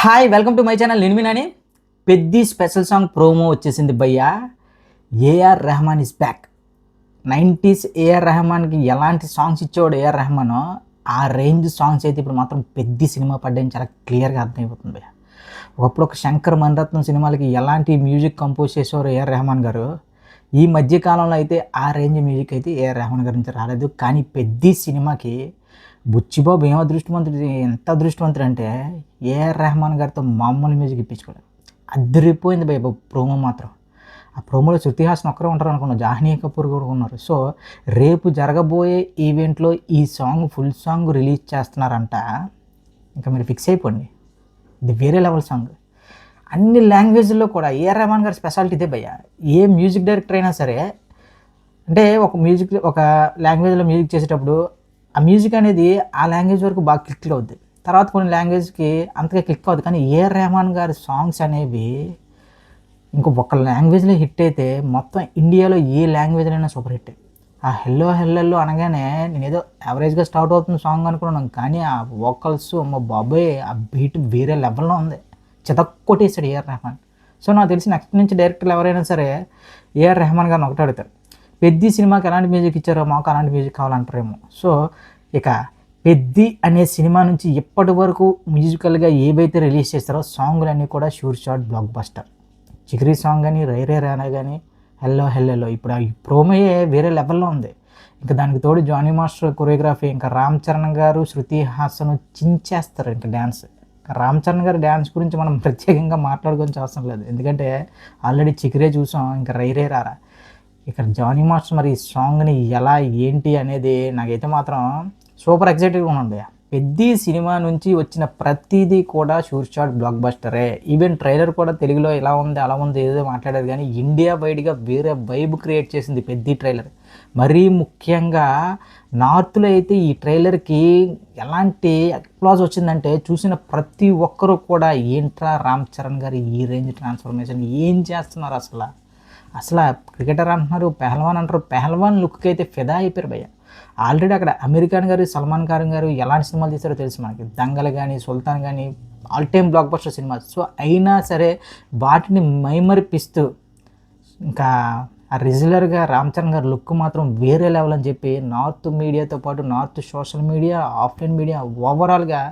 Hi welcome to my channel. నేను మీనాని. Peddi special song promo వచ్చేసింది భయ్యా. AR Rahman is back. 90s AR రెహమాన్కి ఎలాంటి సాంగ్స్ ఇచ్చేవాడు ఏఆర్ రెహమానో ఆ రేంజ్ సాంగ్స్ అయితే ఇప్పుడు మాత్రం పెద్ది సినిమా పడ్డాయని చాలా క్లియర్గా అర్థమైపోతుంది భయ్యా. ఒకప్పుడు ఒక శంకర్ మణిరత్నం సినిమాలకి ఎలాంటి మ్యూజిక్ కంపోజ్ చేసేవారు ఏఆర్ రెహమాన్ గారు, ఈ మధ్యకాలంలో అయితే ఆ రేంజ్ మ్యూజిక్ అయితే ఏఆర్ రెహమాన్ గారి నుంచి రాలేదు. కానీ పెద్ది సినిమాకి బుచ్చిబాబు ఏం అదృష్టవంతుడు, ఎంత అదృష్టవంతుడు అంటే ఏఆర్ రెహమాన్ గారితో మామూలు మ్యూజిక్ ఇప్పించుకోలేదు. అదిరిపోయింది భయ ప్రోమో మాత్రం. ఆ ప్రోమోలో శృతి హాసన్ ఒక్కరే ఉంటారు అనుకున్నాను, జాహ్నవి కపూర్ కూడా ఉన్నారు. సో రేపు జరగబోయే ఈవెంట్లో ఈ సాంగ్ ఫుల్ సాంగ్ రిలీజ్ చేస్తున్నారంట. ఇంకా మీరు ఫిక్స్ అయిపోండి, ఇది వేరే లెవెల్ సాంగ్. అన్ని లాంగ్వేజ్లో కూడా ఏఆర్ రెహమాన్ గారి స్పెషాలిటీ ఇదే భయ్య. ఏ మ్యూజిక్ డైరెక్టర్ అయినా సరే అంటే ఒక లాంగ్వేజ్లో మ్యూజిక్ చేసేటప్పుడు ఆ మ్యూజిక్ అనేది ఆ లాంగ్వేజ్ వరకు బాగా క్లిక్ అవుద్ది, తర్వాత కొన్ని లాంగ్వేజ్కి అంతగా క్లిక్ అవుద్ది. కానీ ఏఆర్ రెహమాన్ గారి సాంగ్స్ అనేవి ఒక లాంగ్వేజ్లో హిట్ అయితే మొత్తం ఇండియాలో ఏ లాంగ్వేజ్లో అయినా సూపర్ హిట్. ఆ హెల్లో హెల్లెల్లో అనగానే నేను ఏదో యావరేజ్గా స్టార్ట్ అవుతుంది సాంగ్ అనుకున్నాను, కానీ ఆ వోకల్స్ అమ్మ బాబోయ్, ఆ బీట్ వేరే లెవెల్లో ఉంది. చితక్కొట్టేసాడు ఏఆర్ రెహమాన్. సో నాకు తెలిసి నెక్స్ట్ నుంచి డైరెక్టర్లు ఎవరైనా సరే ఏఆర్ రెహమాన్ గారిని ఒకటి అడుగుతారు, పెద్ది సినిమాకి ఎలాంటి మ్యూజిక్ ఇచ్చారో మాకు అలాంటి మ్యూజిక్ కావాలంటారేమో. సో ఇక పెద్ది అనే సినిమా నుంచి ఇప్పటి వరకు మ్యూజికల్గా ఏవైతే రిలీజ్ చేస్తారో సాంగ్లన్నీ కూడా షూర్ షాట్ బ్లాక్ బస్టర్. చిగిరి సాంగ్ కానీ, రైరే రానా కానీ, హెల్లో హెల్లెల్లో ఇప్పుడు ఆ ప్రోమోయే వేరే లెవెల్లో ఉంది. ఇంకా దానికి తోడు జానీ మాస్టర్ కొరియోగ్రఫీ, ఇంకా రామ్ చరణ్ గారు, శృతి హాసన్ చించేస్తారు ఇంకా డ్యాన్స్. రామ్ చరణ్ గారి డ్యాన్స్ గురించి మనం ప్రత్యేకంగా మాట్లాడుకోవాల్సిన అవసరం లేదు, ఎందుకంటే ఆల్రెడీ చికిరే చూసాం. ఇంకా రైరే రారా ఇక్కడ జానీ మాస్టర్ మరి ఈ సాంగ్ని ఎలా ఏంటి అనేది నాకైతే మాత్రం సూపర్ ఎక్సైటెడ్గా ఉన్నాడు. పెద్ది సినిమా నుంచి వచ్చిన ప్రతిదీ కూడా షూర్ షాట్ బ్లాక్ బస్టరే. ఈవెన్ ట్రైలర్ కూడా తెలుగులో ఎలా ఉంది అలా ఉంది ఏదో మాట్లాడారు, కానీ ఇండియా వైడ్గా వేరే వైబ్ క్రియేట్ చేసింది పెద్ది ట్రైలర్. మరీ ముఖ్యంగా నార్త్లో అయితే ఈ ట్రైలర్కి ఎలాంటి అప్లాజ్ వచ్చిందంటే చూసిన ప్రతి ఒక్కరూ కూడా ఏంట్రా రామ్ చరణ్ గారు ఈ రేంజ్ ట్రాన్స్ఫర్మేషన్ ఏం చేస్తున్నారు, అసలు క్రికెటర్ అంటున్నారు, పెహల్వాన్ అంటారు. పెహల్వాన్ లుక్కి అయితే ఫిదా అయిపోయారు భయ్య. ఆల్రెడీ అక్కడ అమీర్ ఖాన్ గారు, సల్మాన్ ఖాన్ గారు ఎలాంటి సినిమాలు తీశారో తెలుసు మనకి. దంగల్ కానీ, సుల్తాన్ కానీ all time block buster cinema. So అయినా సరే వాటిని మైమరిపిస్తూ ఇంకా ఆ రెగ్యులర్గా రామ్ చరణ్ గారి లుక్ మాత్రం వేరే లెవెల్ అని చెప్పి నార్త్ మీడియాతో పాటు north social media, offline media ఓవరాల్గా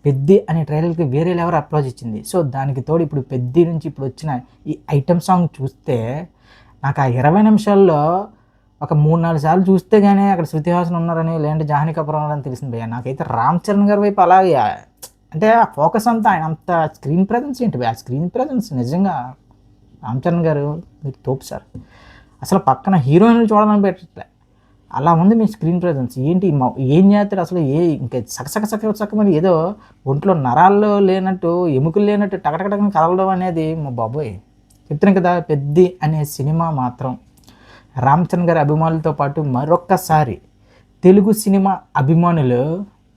పెద్ది అనే ట్రైలర్కి వేరే లెవెల్ అప్రోచ్ ఇచ్చింది. సో దానికి తోడు ఇప్పుడు పెద్ది నుంచి ఇప్పుడు వచ్చిన ఈ ఐటమ్ సాంగ్ చూస్తే నాకు ఆ 20 నిమిషాల్లో ఒక 3-4 సార్లు చూస్తే కానీ అక్కడ శృతి హాసన్ ఉన్నారని, లేదంటే జాహ్నవి కపూర్ ఉన్నారని తెలిసింది భయ్య. నాకైతే రామ్ చరణ్ గారి వైపు అలాగే అంటే ఆ ఫోకస్ అంతా ఆయన అంత స్క్రీన్ ప్రజెన్స్ ఏంటి భయ్య, ఆ స్క్రీన్ ప్రజెన్స్ నిజంగా రామ్ చరణ్ గారు మీరు తోపు సార్. అసలు పక్కన హీరోయిన్లు చూడాలని పెట్టట్లే, అలా ఉంది మీ స్క్రీన్ ప్రజెన్స్. ఏంటి ఏం చేస్తారు అసలు, ఇంకా సక్కమని ఏదో ఒంట్లో నరాల్లో లేనట్టు, ఎముకలు లేనట్టు టకటకటకని కదలడం అనేది మా బాబోయ్. చెప్తున్నాను కదా, పెద్ది అనే సినిమా మాత్రం రామ్ చరణ్ గారి అభిమానులతో పాటు మరొక్కసారి తెలుగు సినిమా అభిమానులు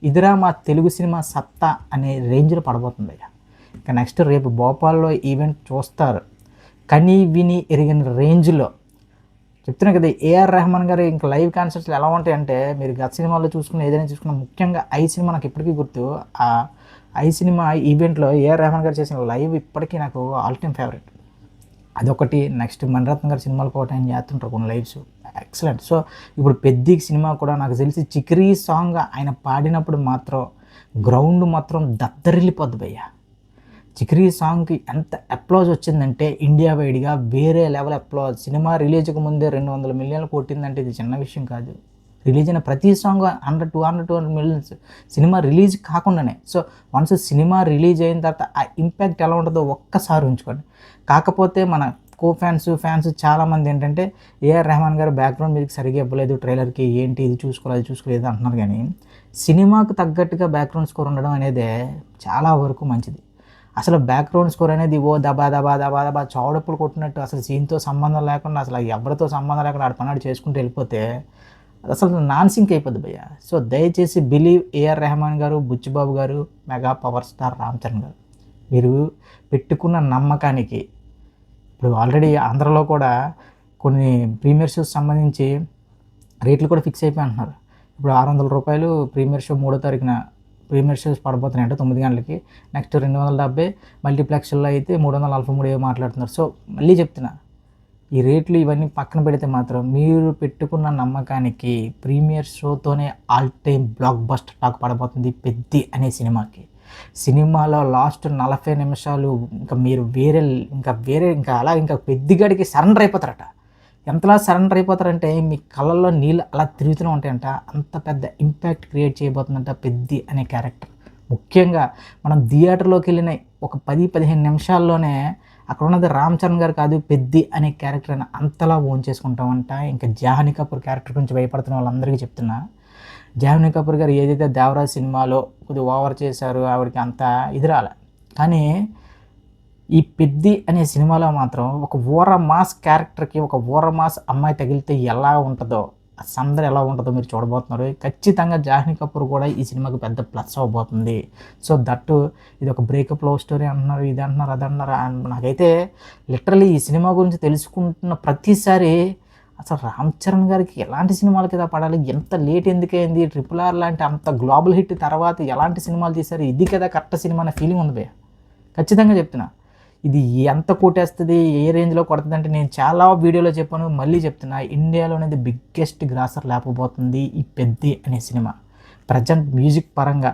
ఇదిరా మా తెలుగు సినిమా సత్తా అనే రేంజ్లో పడబోతుంది. ఇంకా నెక్స్ట్ రేపు భోపాల్లో ఈవెంట్ చూస్తారు. కనీ విని ఎరిగిన రేంజ్లో చెప్తున్నాను కదా. ఏఆర్ రెహమాన్ గారు ఇంకా లైవ్ కాన్సర్ట్స్లో ఎలా ఉంటాయంటే మీరు గత సినిమాల్లో చూసుకున్న ఏదైనా చూసుకున్న, ముఖ్యంగా ఐ సినిమా నాకు ఇప్పటికీ గుర్తు. ఆ ఐ సినిమా ఈవెంట్లో ఏఆర్ రెహమాన్ గారు చేసిన లైవ్ ఇప్పటికీ నాకు ఆల్ టైమ్ ఫేవరెట్. అదొకటి. నెక్స్ట్ మణిరత్నం గారి సినిమాలు కూడా ఆయన చేస్తుంటారు కొన్ని లైవ్స్, ఎక్సలెంట్. సో ఇప్పుడు పెద్ది సినిమా కూడా నాకు తెలిసి చిక్రీ సాంగ్ ఆయన పాడినప్పుడు మాత్రం గ్రౌండ్ మాత్రం దద్దరిల్లిపోద్ది భయ్య. చిక్రీ సాంగ్కి ఎంత అప్లాజ్ వచ్చిందంటే ఇండియా వైడ్గా వేరే లెవెల్ అప్లాజ్. సినిమా రిలీజ్కి ముందే 200 మిలియన్లు కొట్టిందంటే ఇది చిన్న విషయం కాదు. రిలీజ్ అయిన ప్రతి సాంగ్ 100-200 మిలియన్స్ సినిమా రిలీజ్ కాకుండానే. సో వన్స్ సినిమా రిలీజ్ అయిన తర్వాత ఆ ఇంపాక్ట్ ఎలా ఉంటుందో ఒక్కసారి ఉంచుకోండి. కాకపోతే మన ఫ్యాన్స్ చాలామంది ఏంటంటే ఏఆర్ రెహమాన్ గారు బ్యాక్గ్రౌండ్ మ్యూజిక్ సరిగ్గా ఇవ్వలేదు ట్రైలర్కి, ఏంటి ఇది చూసుకోలేదు అంటున్నారు. కానీ సినిమాకు తగ్గట్టుగా బ్యాక్గ్రౌండ్ స్కోర్ ఉండడం అనేది చాలా వరకు మంచిది. అసలు బ్యాక్గ్రౌండ్ స్కోర్ అనేది దబా దబా దబా దబా చౌడప్పులు కొట్టినట్టు అసలు సీన్తో సంబంధం లేకుండా, అసలు ఎవరితో సంబంధం లేకుండా ఆడ పన్నాడు చేసుకుంటూ వెళ్ళిపోతే అసలు నాన్ సింక్ అయిపోద్ది భయ్య. సో దయచేసి బిలీవ్ ఏఆర్ రెహమాన్ గారు, బుచ్చిబాబు గారు, mega power star Ram Charan గారు, మీరు పెట్టుకున్న నమ్మకానికి ఇప్పుడు ఆల్రెడీ ఆంధ్రలో కూడా కొన్ని ప్రీమియర్ షోస్ సంబంధించి రేట్లు కూడా ఫిక్స్ అయిపోయి అంటున్నారు. ఇప్పుడు 600 రూపాయలు ప్రీమియర్ షో 3వ తారీఖున ప్రీమియర్ షోస్ పడబోతున్నాయంట 9 గంటలకి. నెక్స్ట్ 270, మల్టీప్లెక్స్లో అయితే 343 మాట్లాడుతున్నారు. సో మళ్ళీ చెప్తున్నా, ఈ రేట్లు ఇవన్నీ పక్కన పెడితే మాత్రం మీరు పెట్టుకున్న నమ్మకానికి ప్రీమియర్ షోతోనే all time blockbuster talk పడబోతుంది పెద్ది అనే సినిమాకి. సినిమాలో లాస్ట్ 40 నిమిషాలు ఇంకా మీరు ఇంకా అలా ఇంకా పెద్దిగాడికి సరెండర్ అయిపోతారట. ఎంతలా సరెండర్ అయిపోతారంటే మీ కళ్ళల్లో నీళ్ళు అలా తిరుగుతూనే ఉంటాయంట. అంత పెద్ద ఇంపాక్ట్ క్రియేట్ చేయబోతుందంట పెద్ది అనే క్యారెక్టర్. ముఖ్యంగా మనం థియేటర్లోకి వెళ్ళిన ఒక 10-15 నిమిషాల్లోనే అక్కడ ఉన్నది రామ్ చరణ్ గారు కాదు, పెద్ది అనే క్యారెక్టర్ అని అంతలా ఓన్ చేసుకుంటామంట. ఇంకా జాహ్నవి కపూర్ క్యారెక్టర్ గురించి భయపడుతున్న వాళ్ళందరికీ చెప్తున్నా, జాహ్నవి కపూర్ గారు ఏదైతే దేవరాజ్ సినిమాలో కొద్దిగా ఓవర్ చేశారో ఆవిడకి అంత ఇది రాలే, కానీ ఈ పెద్ది అనే సినిమాలో మాత్రం ఒక ఊర మాస్ క్యారెక్టర్కి ఒక ఊర మాస్ అమ్మాయి తగిలితే ఎలా ఉంటుందో, ఆ సందడి ఎలా ఉంటుందో మీరు చూడబోతున్నారు. ఖచ్చితంగా జాహ్నవి కపూర్ కూడా ఈ సినిమాకి పెద్ద ప్లస్ అవ్వబోతుంది. సో దట్టు ఇది ఒక బ్రేకప్ లవ్ స్టోరీ అంటున్నారు, ఇది అంటున్నారు, అది అంటున్నారు. నాకైతే లిటరలీ ఈ సినిమా గురించి తెలుసుకుంటున్న ప్రతిసారి అసలు రామ్ చరణ్ గారికి ఎలాంటి సినిమాలకి కదా పడాలి, ఎంత లేట్ ఎందుకైంది, RRR లాంటి అంత గ్లోబల్ హిట్ తర్వాత ఎలాంటి సినిమాలు తీశారు, ఇది కదా కరెక్ట్ సినిమా అనే ఫీలింగ్ ఉంది భయ్య. ఖచ్చితంగా చెప్తున్నా, ఇది ఎంత కొట్టేస్తుంది, ఏ రేంజ్లో కొడుతుంది అంటే నేను చాలా వీడియోలో చెప్పాను, మళ్ళీ చెప్తున్నా, ఇండియాలోనేది బిగ్గెస్ట్ గ్రాసర్ లేకపోతుంది ఈ పెద్ది అనే సినిమా. ప్రజెంట్ మ్యూజిక్ పరంగా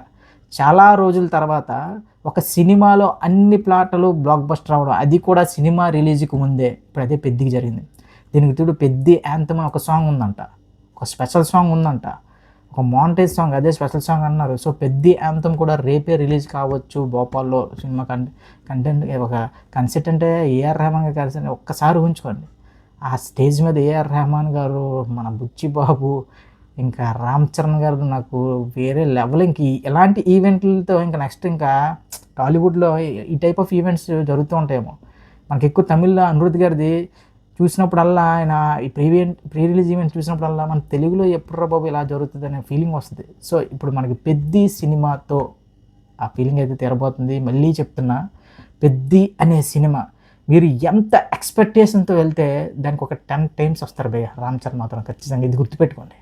చాలా రోజుల తర్వాత ఒక సినిమాలో అన్ని ప్లాట్లు బ్లాక్ బస్టర్ అవ్వడం, అది కూడా సినిమా రిలీజ్కి ముందే. ఇప్పుడు అదే పెద్దికి జరిగింది. దీనికి తోడు పెద్ది యాంథమ్ అని ఒక సాంగ్ ఉందంట, ఒక స్పెషల్ సాంగ్ ఉందంట, ఒక మాంటేజ్ సాంగ్, అదే స్పెషల్ సాంగ్ అన్నారు. సో పెద్ది యాంథమ్ కూడా రేపే రిలీజ్ కావచ్చు భోపాల్లో. సినిమా కంటెంట్ ఒక కన్సెప్ట్ అంటే ఏఆర్ రెహమాన్ గారు కలిసి ఒక్కసారి ఊహించుకోండి, ఆ స్టేజ్ మీద ఏఆర్ రెహమాన్ గారు, మన బుచ్చిబాబు, ఇంకా రామ్ చరణ్ గారు, నాకు వేరే లెవెల్. ఇంక ఎలాంటి ఈవెంట్లతో ఇంకా నెక్స్ట్ ఇంకా టాలీవుడ్లో ఈ టైప్ ఆఫ్ ఈవెంట్స్ జరుగుతూ ఉంటాయేమో. మనకి ఎక్కువ తమిళ్లో అనిరుద్ధ్ గారిది చూసినప్పుడల్లా, ఆయన ఈ ప్రీ రిలీజ్ ఈవెంట్ చూసినప్పుడల్లా మన తెలుగులో ఎప్పుడురా బాబు ఇలా జరుగుతుంది అనే ఫీలింగ్ వస్తుంది. సో ఇప్పుడు మనకి పెద్ది సినిమాతో ఆ ఫీలింగ్ అయితే తీరబోతుంది. మళ్ళీ చెప్తున్నా, పెద్ది అనే సినిమా మీరు ఎంత ఎక్స్పెక్టేషన్తో వెళ్తే దానికి ఒక 10 times వస్తారు భయ్య రామ్ చరణ్ మాత్రం. ఖచ్చితంగా ఇది గుర్తుపెట్టుకోండి.